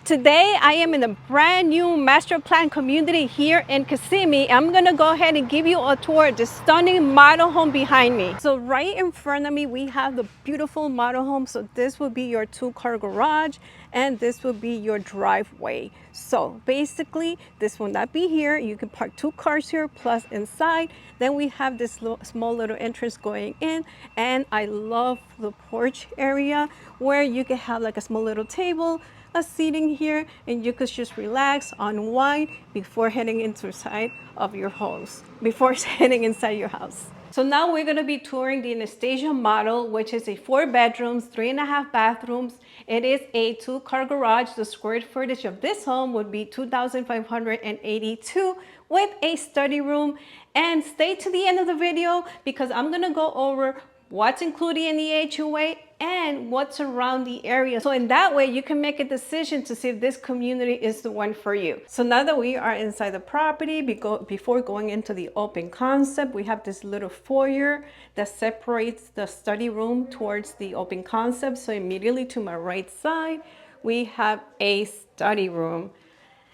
Today I am in a brand new master plan community here in Kissimmee. I'm gonna go ahead and give you a tour of the stunning model home behind me. So right in front of me we have the beautiful model home. So this will be your 2-car garage and this will be your driveway. So basically this will not be here. You can park 2 cars here plus inside. Then we have this small little entrance going in, and I love the porch area where you can have like a small little table, a seating here, and you could just relax, unwind before heading inside of your house, before heading inside your house. So now we're gonna be touring the Anastassia model, which is a 4 bedrooms, 3.5 bathrooms. It is a 2-car garage. The square footage of this home would be 2,582 with a study room. And stay to the end of the video because I'm gonna go over what's included in the HOA and what's around the area. So in that way, you can make a decision to see if this community is the one for you. So now that we are inside the property, before going into the open concept, we have this little foyer that separates the study room towards the open concept. So immediately to my right side, we have a study room.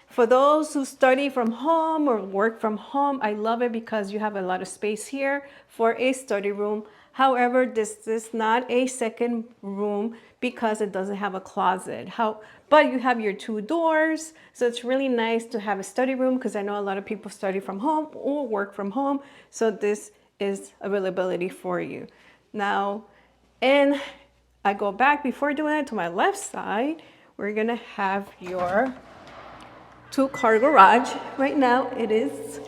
For those who study from home or work from home, I love it because you have a lot of space here for a study room. However, this is not a second room because it doesn't have a closet. But you have your 2 doors, so it's really nice to have a study room because I know a lot of people study from home or work from home, so this is availability for you. Now, and I go back before doing it to my left side, we're gonna have your 2-car garage. Right now it is.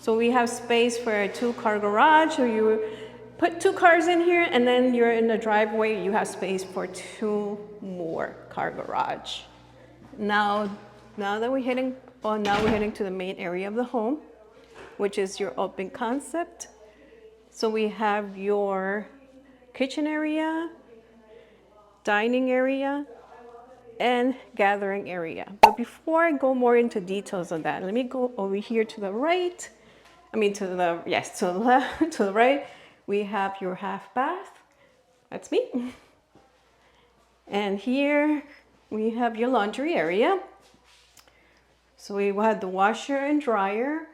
So we have space for a 2-car garage. So you put 2 cars in here and then you're in the driveway. You have space for 2 more car garage. Now that we're heading to the main area of the home, which is your open concept. So we have your kitchen area, dining area, and gathering area. But before I go more into details on that, let me go over here to the right. To the left, to the right, we have your half bath. That's me. And here we have your laundry area. So we have the washer and dryer.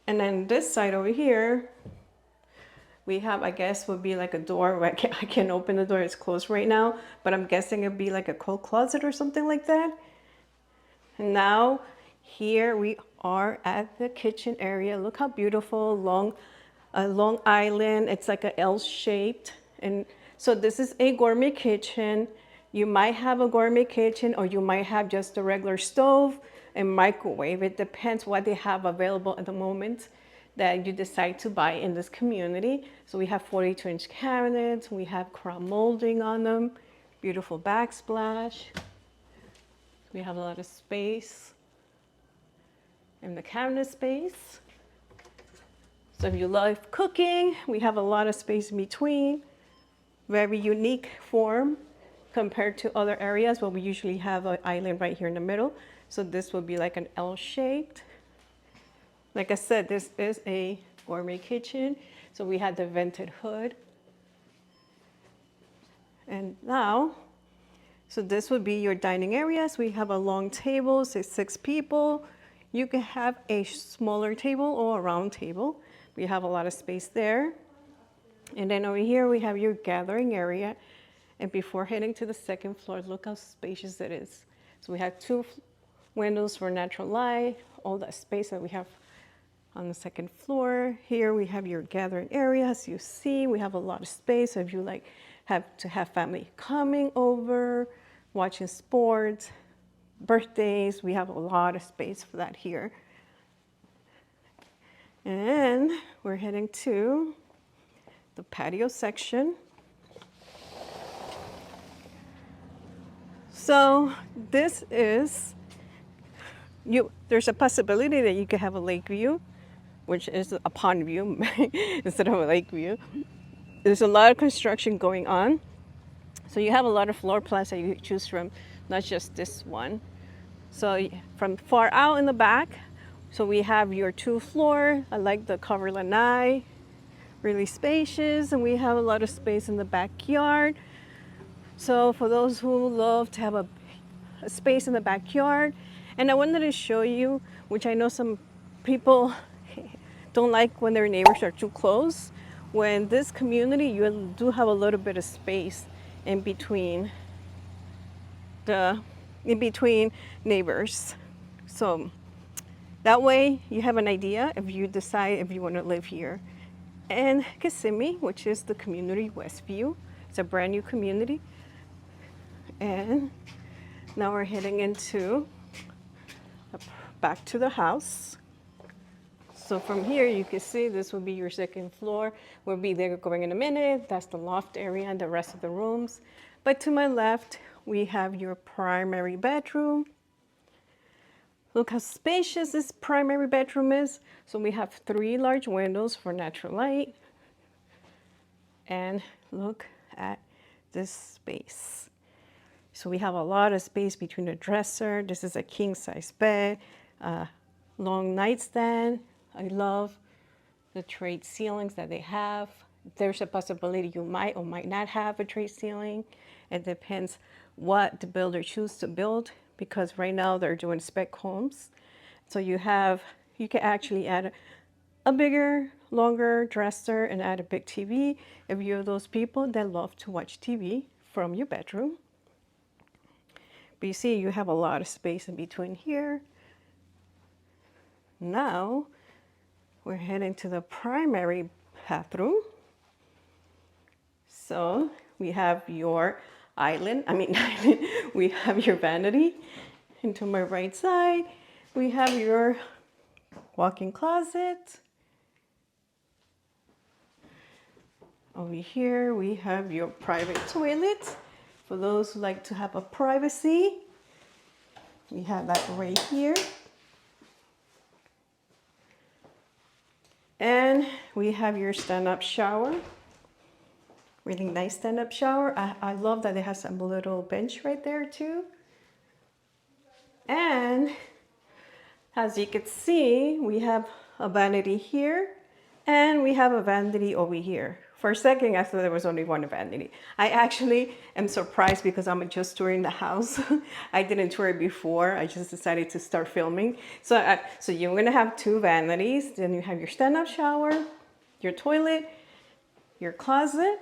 And then this side over here, we have, I guess, would be like a door where I can't open the door, it's closed right now, but I'm guessing it'd be like a coat closet or something like that. And now here we are at the kitchen area. Look how beautiful, a long island. It's like a L-shaped. And so this is a gourmet kitchen. You might have a gourmet kitchen or you might have just a regular stove and microwave. It depends what they have available at the moment that you decide to buy in this community. So we have 42-inch cabinets, we have crown molding on them, beautiful backsplash. We have a lot of space in the cabinet space. So if you love cooking, we have a lot of space in between. Very unique form compared to other areas where we usually have an island right here in the middle. So this will be like an L-shaped. Like I said, this is a gourmet kitchen. So we had the vented hood. And now, so this would be your dining areas. We have a long table, 6 people. You can have a smaller table or a round table. We have a lot of space there. And then over here, we have your gathering area. And before heading to the 2nd floor, look how spacious it is. So we have 2 windows for natural light, all that space that we have on the 2nd floor. Here we have your gathering area. As you see, we have a lot of space. So if you have family coming over, watching sports, birthdays, we have a lot of space for that here. And we're heading to the patio section. So this is, there's a possibility that you could have a lake view, which is a pond view instead of a lake view. There's a lot of construction going on. So you have a lot of floor plans that you choose from, not just this one. So from far out in the back, so we have your 2 floor. I like the cover lanai, really spacious, and we have a lot of space in the backyard. So for those who love to have a space in the backyard. And I wanted to show you, which I know some people don't like when their neighbors are too close. When this community, you do have a little bit of space in between neighbors. So that way you have an idea if you decide if you want to live here. And Kissimmee, which is the community Westview. It's a brand new community. And now we're heading into back to the house. So from here you can see this will be your second floor. We'll be there going in a minute. That's the loft area and the rest of the rooms. But to my left, we have your primary bedroom. Look how spacious this primary bedroom is. So we have 3 large windows for natural light. And look at this space. So we have a lot of space between the dresser. This is a king size bed, long nightstand. I love the trade ceilings that they have. There's a possibility you might or might not have a trade ceiling. It depends what the builder chooses to build, because right now they're doing spec homes. So you can actually add a bigger, longer dresser and add a big TV if you're those people that love to watch TV from your bedroom. But you see, you have a lot of space in between here. Now, we're heading to the primary bathroom. So we have your we have your vanity. And to my right side, we have your walk-in closet. Over here, we have your private toilet. For those who like to have a privacy, we have that right here. And we have your stand-up shower. Really nice stand-up shower. I love that it has a little bench right there too. And as you can see, we have a vanity here and we have a vanity over here. For a second, I thought there was only one vanity. I actually am surprised because I'm just touring the house. I didn't tour it before. I just decided to start filming. So you're gonna have 2 vanities. Then you have your stand-up shower, your toilet, your closet.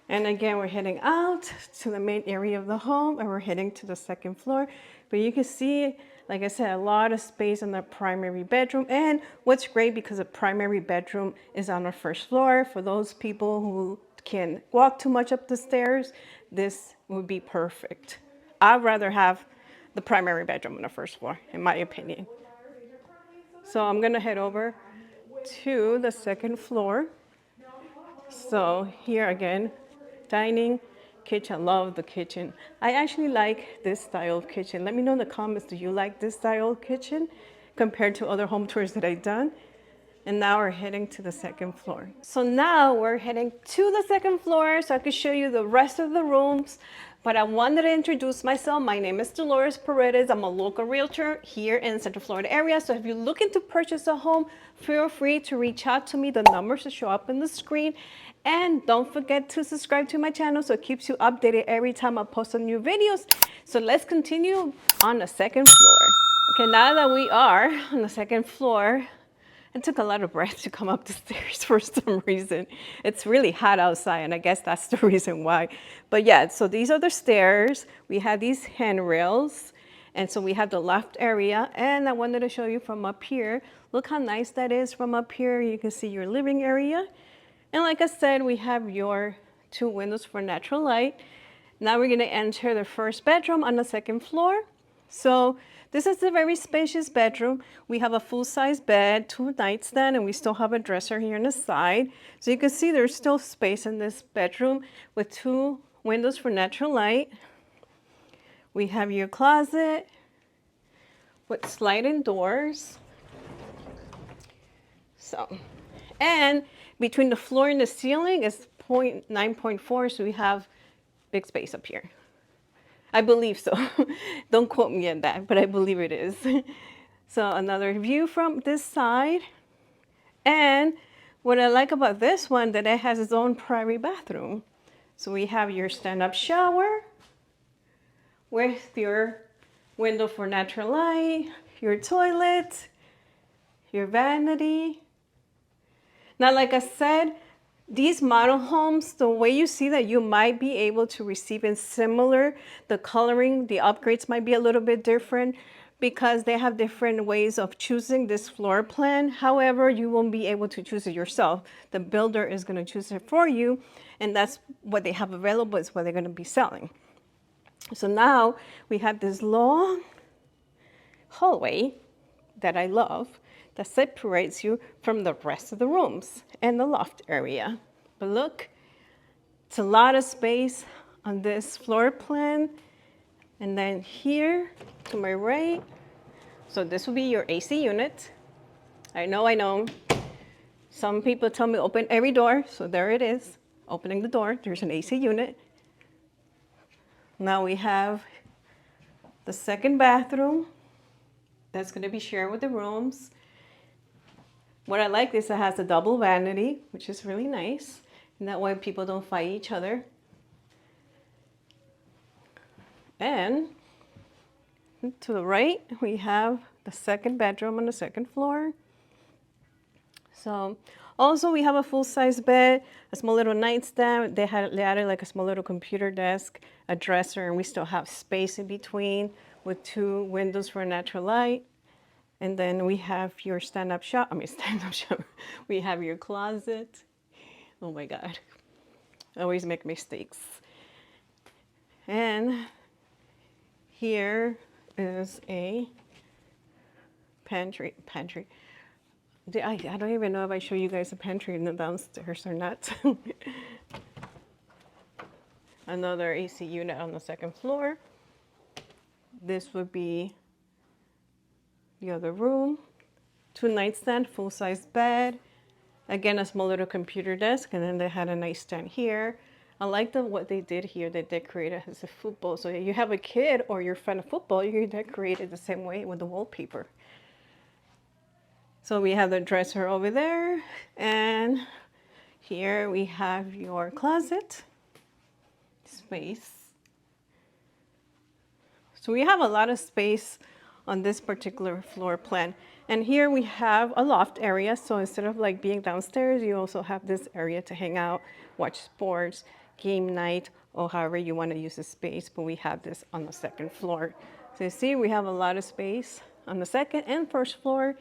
And again, we're heading out to the main area of the home and we're heading to the second floor. But you can see, like I said, a lot of space in the primary bedroom. And what's great, because the primary bedroom is on the first floor, for those people who can walk too much up the stairs, this would be perfect. I'd rather have the primary bedroom on the first floor, in my opinion. So I'm gonna head over to the second floor. So here again, dining, kitchen. Love the kitchen. I actually like this style of kitchen. Let me know in the comments, do you like this style of kitchen compared to other home tours that I've done? And now we're heading to the second floor. So now we're heading to the second floor so I can show you the rest of the rooms. But I wanted to introduce myself. My name is Dolores Paredes. I'm a local realtor here in the Central Florida area. So if you're looking to purchase a home, feel free to reach out to me. The numbers will show up on the screen. And don't forget to subscribe to my channel so it keeps you updated every time I post some new videos. So let's continue on the second floor. Okay, now that we are on the second floor, it took a lot of breath to come up the stairs for some reason. It's really hot outside, and I guess that's the reason why. But yeah, so these are the stairs. We have these handrails, and so we have the loft area. And I wanted to show you from up here. Look how nice that is from up here. You can see your living area. And like I said, we have your 2 windows for natural light. Now we're gonna enter the first bedroom on the second floor. So this is a very spacious bedroom. We have a full-size bed, 2 nightstands, and we still have a dresser here on the side. So you can see there's still space in this bedroom with 2 windows for natural light. We have your closet with sliding doors. So, and between the floor and the ceiling is 9.4, so we have big space up here. I believe so. Don't quote me on that, but I believe it is. So another view from this side. And what I like about this one, that it has its own private bathroom. So we have your stand-up shower. with your window for natural light, your toilet, your vanity. Now, like I said, these model homes, the way you see that you might be able to receive in similar, the coloring, the upgrades might be a little bit different because they have different ways of choosing this floor plan. However, you won't be able to choose it yourself. The builder is going to choose it for you, and that's what they have available, is what they're going to be selling. So now we have this long hallway that I love, that separates you from the rest of the rooms and the loft area. But look, it's a lot of space on this floor plan. And then here to my right, so this will be your AC unit. I know. Some people tell me open every door, so there it is. Opening the door, there's an AC unit. Now we have the second bathroom that's going to be shared with the rooms. What I like is it has a double vanity, which is really nice. And that way people don't fight each other. And to the right, we have the second bedroom on the second floor. So also we have a full-size bed, a small little nightstand. They added like a small little computer desk, a dresser, and we still have space in between with 2 windows for natural light. And then we have your stand-up shop. We have your closet. Oh my God. I always make mistakes. And here is a pantry. I don't even know if I show you guys a pantry in the downstairs or not. Another AC unit on the second floor. This would be the other room. 2 nightstand, full-size bed. Again, a small little computer desk, and then they had a nightstand here. I like what they did here. They decorated as a football. So if you have a kid or you're a fan of football, you can decorate it the same way with the wallpaper. So we have the dresser over there, and here we have your closet space. So we have a lot of space on this particular floor plan. And here we have a loft area. So instead of like being downstairs, you also have this area to hang out, watch sports, game night, or however you want to use the space. But we have this on the second floor. So you see, we have a lot of space on the second and first floor.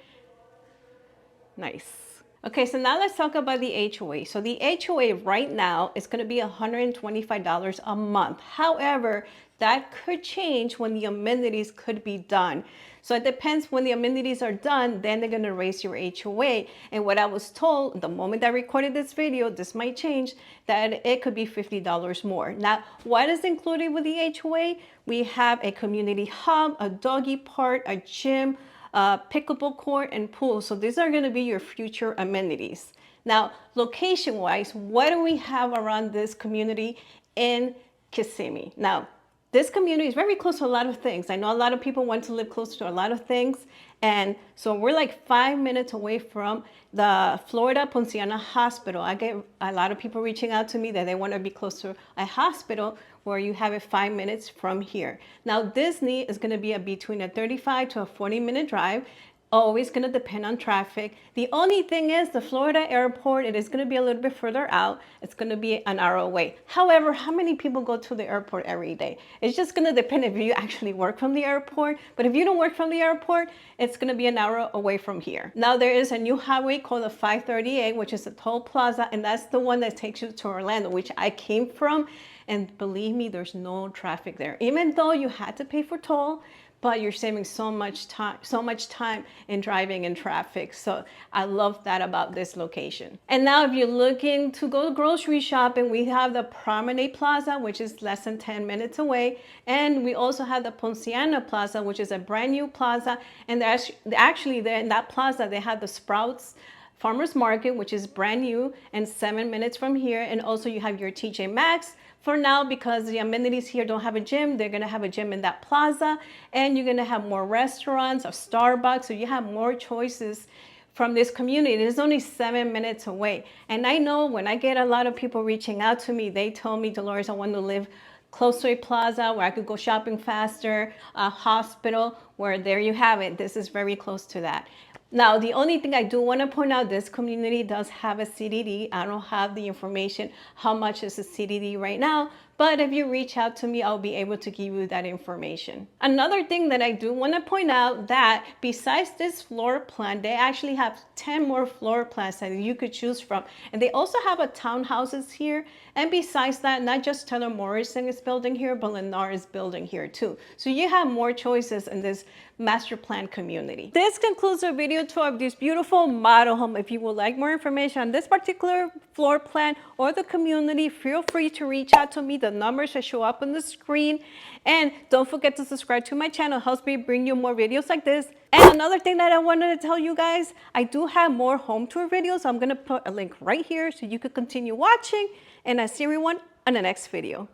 Nice. Okay, so now let's talk about the HOA. So the HOA right now is going to be $125 a month. However, that could change when the amenities could be done. So it depends when the amenities are done, then they're going to raise your HOA. And what I was told the moment I recorded this video, this might change, that it could be $50 more. Now, what is included with the HOA? We have a community hub, a doggy park, a gym, pickleball court, and pool. So these are going to be your future amenities. Now, location-wise, what do we have around this community in Kissimmee? Now, this community is very close to a lot of things. I know a lot of people want to live close to a lot of things. And so we're like 5 minutes away from the Florida Poinciana Hospital. I get a lot of people reaching out to me that they want to be close to a hospital where you have it 5 minutes from here. Now, Disney is going to be between a 35 to a 40-minute drive. Always going to depend on traffic. The only thing is the Florida airport, it is going to be a little bit further out. It's going to be an hour away. However, how many people go to the airport every day? It's just going to depend if you actually work from the airport. But if you don't work from the airport, it's going to be an hour away from here. Now, there is a new highway called the 538, which is a toll plaza. And that's the one that takes you to Orlando, which I came from. And believe me, there's no traffic there. Even though you had to pay for toll, but you're saving so much time in driving in traffic. So I love that about this location. And now if you're looking to go grocery shopping, we have the Promenade Plaza, which is less than 10 minutes away. And we also have the Poinciana Plaza, which is a brand new plaza. And actually there in that plaza, they have the Sprouts Farmers Market, which is brand new and 7 minutes from here. And also you have your TJ Maxx. For now, because the amenities here don't have a gym, they're going to have a gym in that plaza, and you're going to have more restaurants, a Starbucks, so you have more choices from this community. It is only 7 minutes away. And I know when I get a lot of people reaching out to me, they tell me, Dolores, I want to live close to a plaza where I could go shopping faster, a hospital where there you have it. This is very close to that. Now, the only thing I do want to point out, this community does have a CDD. I don't have the information how much is a CDD right now, but if you reach out to me, I'll be able to give you that information. Another thing that I do want to point out that besides this floor plan, they actually have 10 more floor plans that you could choose from. And they also have a townhouses here. And besides that, not just Taylor Morrison is building here, but Lennar is building here too. So you have more choices in this master plan community. This concludes the video tour of this beautiful model home. If you would like more information on this particular floor plan or the community, feel free to reach out to me. The numbers that show up on the screen. And don't forget to subscribe to my channel. It helps me bring you more videos like this. And another thing that I wanted to tell you guys, I do have more home tour videos. I'm going to put a link right here so you could continue watching. And I see everyone on the next video.